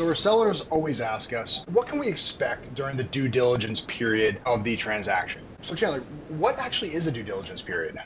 So our sellers always ask us, what can we expect during the due diligence period of the transaction? So Chandler, what actually is a due diligence period?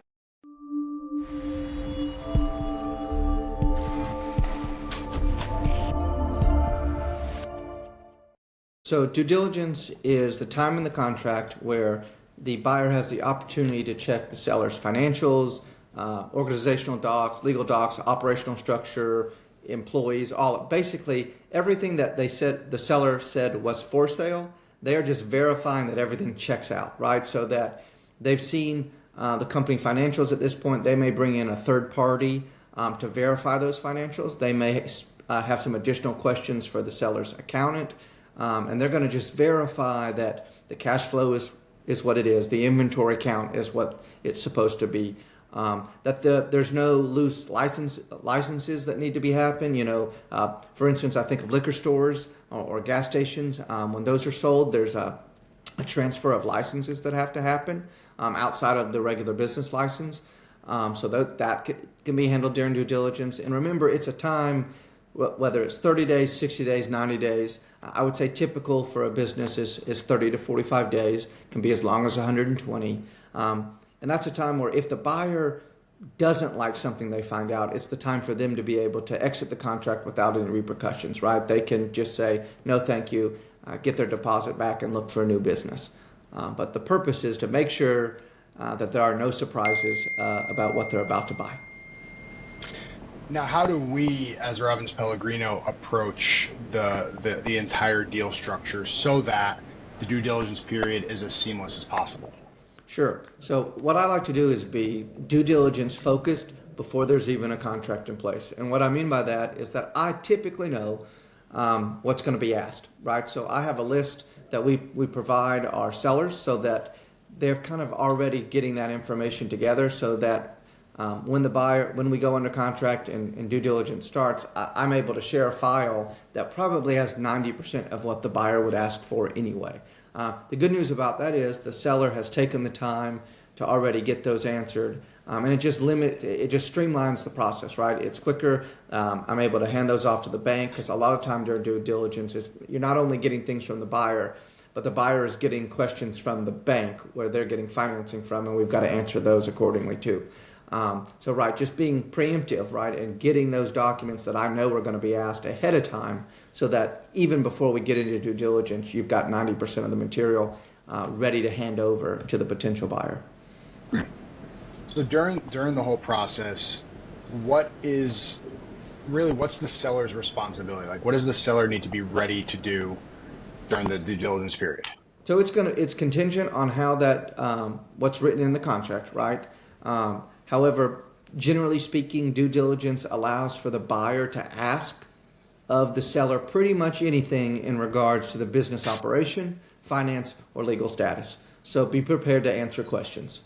So due diligence is the time in the contract where the buyer has the opportunity to check the seller's financials, organizational docs, legal docs, operational structure, employees, basically everything that they said the seller said was for sale. They are just verifying that everything checks out, right? So that they've seen the company financials at this point. They may bring in a third party to verify those financials. They may have some additional questions for the seller's accountant. And they're going to just verify that the cash flow is what it is, the inventory count is what it's supposed to be, that there's no loose licenses that need to be happen. For instance, I think of liquor stores or gas stations. When those are sold, there's a transfer of licenses that have to happen outside of the regular business license. So that can be handled during due diligence. And remember, it's a time, whether it's 30 days, 60 days, 90 days. I would say typical for a business is 30 to 45 days, can be as long as 120. And that's a time where if the buyer doesn't like something they find out, it's the time for them to be able to exit the contract without any repercussions, right? They can just say, no, thank you, get their deposit back and look for a new business. But the purpose is to make sure that there are no surprises about what they're about to buy. Now, how do we, as Robbins Pellegrino, approach the entire deal structure so that the due diligence period is as seamless as possible? Sure. So what I like to do is be due diligence focused before there's even a contract in place. And what I mean by that is that I typically know what's going to be asked, right? So I have a list that we provide our sellers so that they're kind of already getting that information together so that when we go under contract and due diligence starts, I'm able to share a file that probably has 90% of what the buyer would ask for anyway. The good news about that is the seller has taken the time to already get those answered, and it just streamlines the process, right? It's quicker. I'm able to hand those off to the bank because a lot of time during due diligence you're not only getting things from the buyer, but the buyer is getting questions from the bank where they're getting financing from, and we've got to answer those accordingly too. Just being preemptive, right, and getting those documents that I know are going to be asked ahead of time so that even before we get into due diligence, you've got 90% of the material ready to hand over to the potential buyer. So during the whole process, what's the seller's responsibility? Like, what does the seller need to be ready to do during the due diligence period? So it's contingent on how what's written in the contract, right? However, generally speaking, due diligence allows for the buyer to ask of the seller pretty much anything in regards to the business operation, finance, or legal status. So be prepared to answer questions.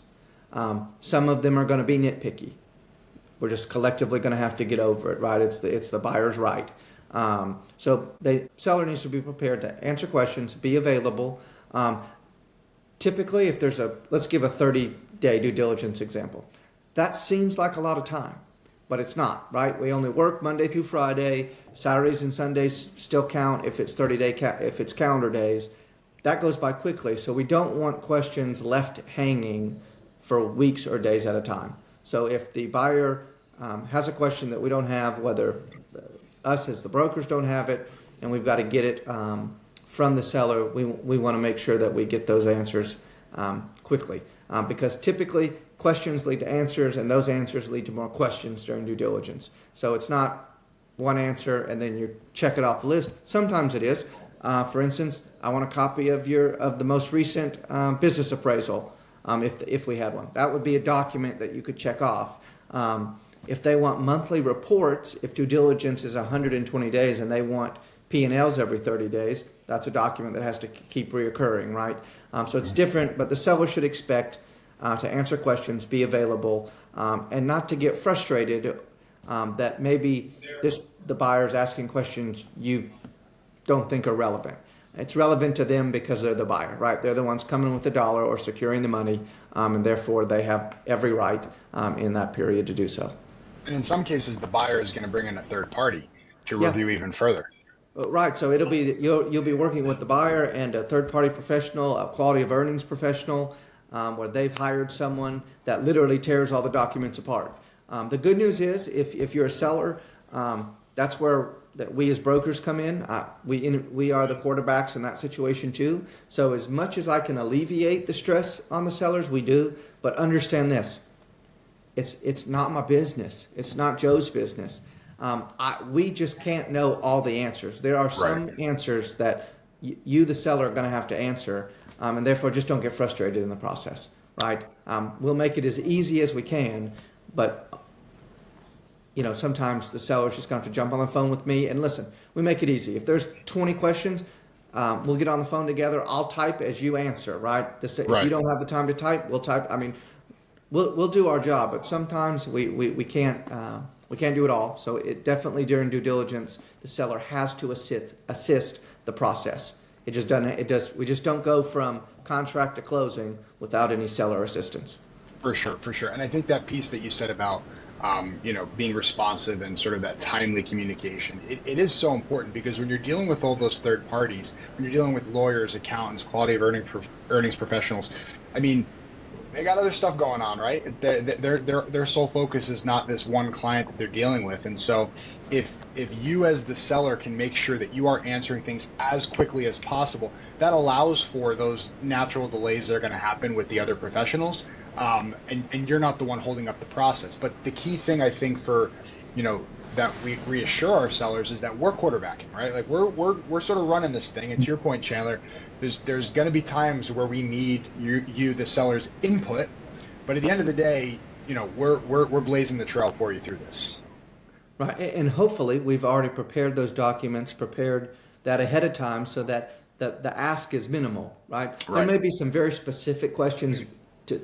Some of them are going to be nitpicky. We're just collectively going to have to get over it, right? It's the buyer's right. So the seller needs to be prepared to answer questions, be available. Typically, if let's give a 30-day due diligence example. That seems like a lot of time, but it's not, right? We only work Monday through Friday. Saturdays and Sundays still count if it's 30-day, if it's calendar days. That goes by quickly, so we don't want questions left hanging for weeks or days at a time. So if the buyer has a question that we don't have, whether us as the brokers don't have it, and we've got to get it from the seller, we want to make sure that we get those answers quickly. Because typically questions lead to answers, and those answers lead to more questions during due diligence. So it's not one answer and then you check it off the list. Sometimes it is. For instance, I want a copy of the most recent business appraisal, if we had one. That would be a document that you could check off. If they want monthly reports, if due diligence is 120 days and they want P&Ls every 30 days, that's a document that has to keep reoccurring, right? So it's different, but the seller should expect to answer questions, be available, and not to get frustrated that maybe the buyer's asking questions you don't think are relevant. It's relevant to them because they're the buyer, right? They're the ones coming with the dollar or securing the money, and therefore they have every right in that period to do so. And in some cases, the buyer is going to bring in a third party to review even further. Right. So it'll be you'll be working with the buyer and a third party professional, a quality of earnings professional, where they've hired someone that literally tears all the documents apart. The good news is if you're a seller, that's where that we as brokers come in. We are the quarterbacks in that situation too. So as much as I can alleviate the stress on the sellers, we do. But understand this: it's not my business. It's not Joe's business. We just can't know all the answers. There are Right. some answers that you, the seller, are going to have to answer, and therefore just don't get frustrated in the process, right? We'll make it as easy as we can, but sometimes the seller's just going to have to jump on the phone with me and listen. We make it easy. If there's 20 questions, we'll get on the phone together. I'll type as you answer, right? If you Right. don't have the time to type, we'll type. I mean, we'll do our job, but sometimes we can't do it all. So it definitely during due diligence, the seller has to assist the process. It just doesn't. It does. We just don't go from contract to closing without any seller assistance. For sure, for sure. And I think that piece that you said about, being responsive and sort of that timely communication, it is so important because when you're dealing with all those third parties, when you're dealing with lawyers, accountants, quality of earnings professionals, I mean, they got other stuff going on, right? Their sole focus is not this one client that they're dealing with, and so if you as the seller can make sure that you are answering things as quickly as possible, that allows for those natural delays that are going to happen with the other professionals, and you're not the one holding up the process. But the key thing I think for that we reassure our sellers is that we're quarterbacking, right? Like we're sort of running this thing. And to your point, Chandler, there's going to be times where we need you the seller's input, but at the end of the day, we're blazing the trail for you through this. Right, and hopefully we've already prepared those documents, prepared that ahead of time, so that the ask is minimal. Right, there Right. may be some very specific questions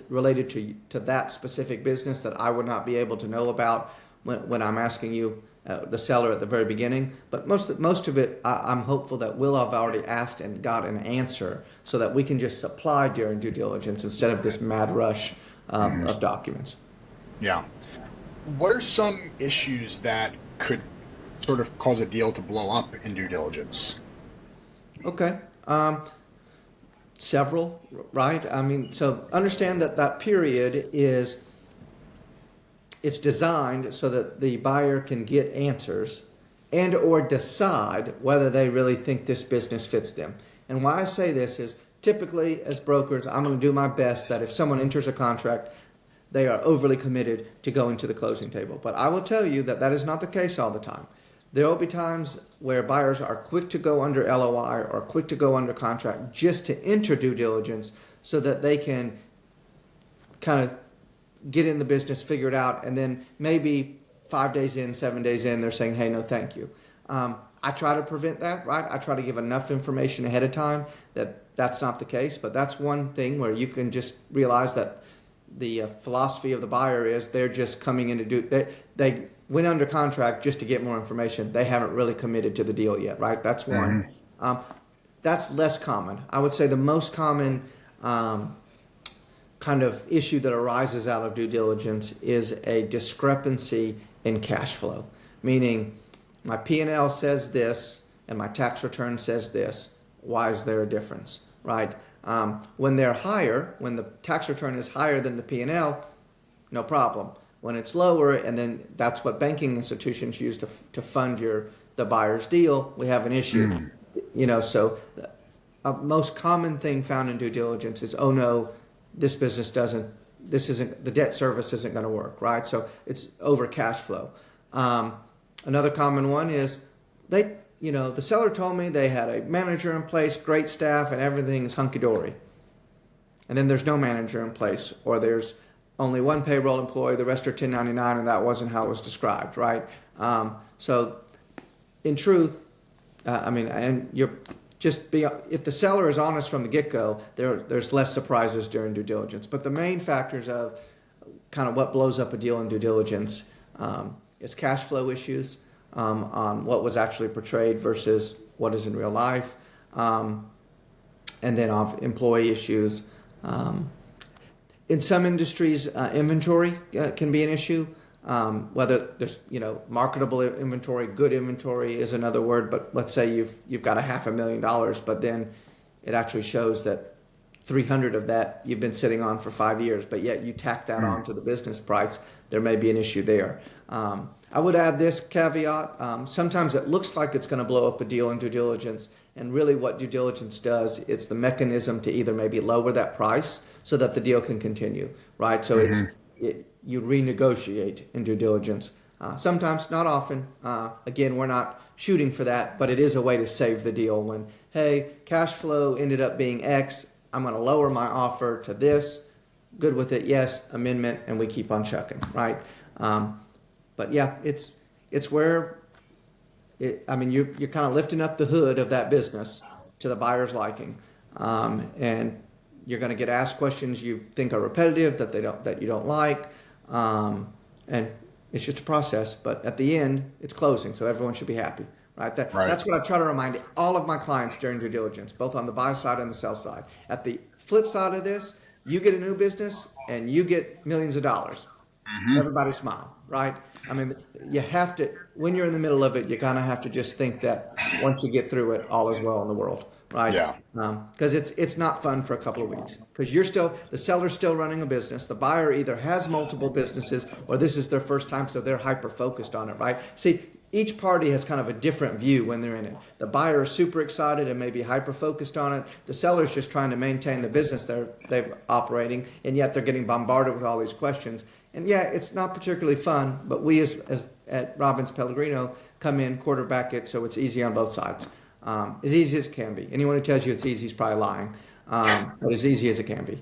related to that specific business that I would not be able to know about when I'm asking you, the seller, at the very beginning. But most of it, I'm hopeful that we'll have already asked and got an answer, so that we can just supply during due diligence instead of this mad rush Mhm. of documents. Yeah. What are some issues that could sort of cause a deal to blow up in due diligence? Okay. Several, right? I mean, so understand that period is it's designed so that the buyer can get answers and or decide whether they really think this business fits them. And why I say this is typically as brokers, I'm going to do my best that if someone enters a contract, they are overly committed to going to the closing table. But I will tell you that is not the case all the time. There will be times where buyers are quick to go under LOI or quick to go under contract just to enter due diligence so that they can kind of get in the business, figure it out, and then maybe 5 days in, 7 days in, they're saying, hey, no, thank you. I try to prevent that, right? I try to give enough information ahead of time that's not the case, but that's one thing where you can just realize that the philosophy of the buyer is they're just coming in to do, they went under contract just to get more information. They haven't really committed to the deal yet, right? That's one. Hmm. That's less common. I would say the most common kind of issue that arises out of due diligence is a discrepancy in cash flow, meaning my P&L says this and my tax return says this. Why is there a difference, right? When they're higher, when the tax return is higher than the P&L, no problem. When it's lower, and then that's what banking institutions use to fund the buyer's deal, we have an issue. Mm. So a most common thing found in due diligence is, oh no, this isn't, the debt service isn't going to work, right? So it's over cash flow. Another common one is the seller told me they had a manager in place, great staff, and everything is hunky-dory. And then there's no manager in place, or there's only one payroll employee, the rest are 1099, and that wasn't how it was described, right? So in truth, and if the seller is honest from the get-go, there's less surprises during due diligence. But the main factors of kind of what blows up a deal in due diligence is cash flow issues on what was actually portrayed versus what is in real life, and then employee issues. In some industries, inventory can be an issue. Whether there's, marketable inventory, good inventory is another word, but let's say you've got $500,000, but then it actually shows that 300 of that you've been sitting on for 5 years, but yet you tack that Mm. onto the business price. There may be an issue there. I would add this caveat. Sometimes it looks like it's going to blow up a deal in due diligence, and really what due diligence does, it's the mechanism to either maybe lower that price so that the deal can continue, right? So Hmm. you renegotiate in due diligence. Sometimes, not often. Again, we're not shooting for that, but it is a way to save the deal when, hey, cash flow ended up being X. I'm going to lower my offer to this. Good with it, yes. Amendment, and we keep on chucking, right? But yeah, it's where you're kind of lifting up the hood of that business to the buyer's liking, and you're going to get asked questions you think are repetitive that you don't like, and it's just a process. But at the end, it's closing, so everyone should be happy, right? Right. That's what I try to remind all of my clients during due diligence, both on the buy side and the sell side. At the flip side of this, you get a new business and you get millions of dollars. Hmm. Everybody smile, right? I mean, you have to, when you're in the middle of it, you kind of have to just think that once you get through it, all is well in the world, right? Yeah. Because it's not fun for a couple of weeks because the seller's still running a business. The buyer either has multiple businesses or this is their first time, so they're hyper focused on it, right? See, each party has kind of a different view when they're in it. The buyer is super excited and maybe hyper focused on it. The seller's just trying to maintain the business they're operating, and yet they're getting bombarded with all these questions. And yeah, it's not particularly fun, but we as at Robbins Pellegrino come in, quarterback it, so it's easy on both sides. As easy as it can be. Anyone who tells you it's easy is probably lying, but as easy as it can be.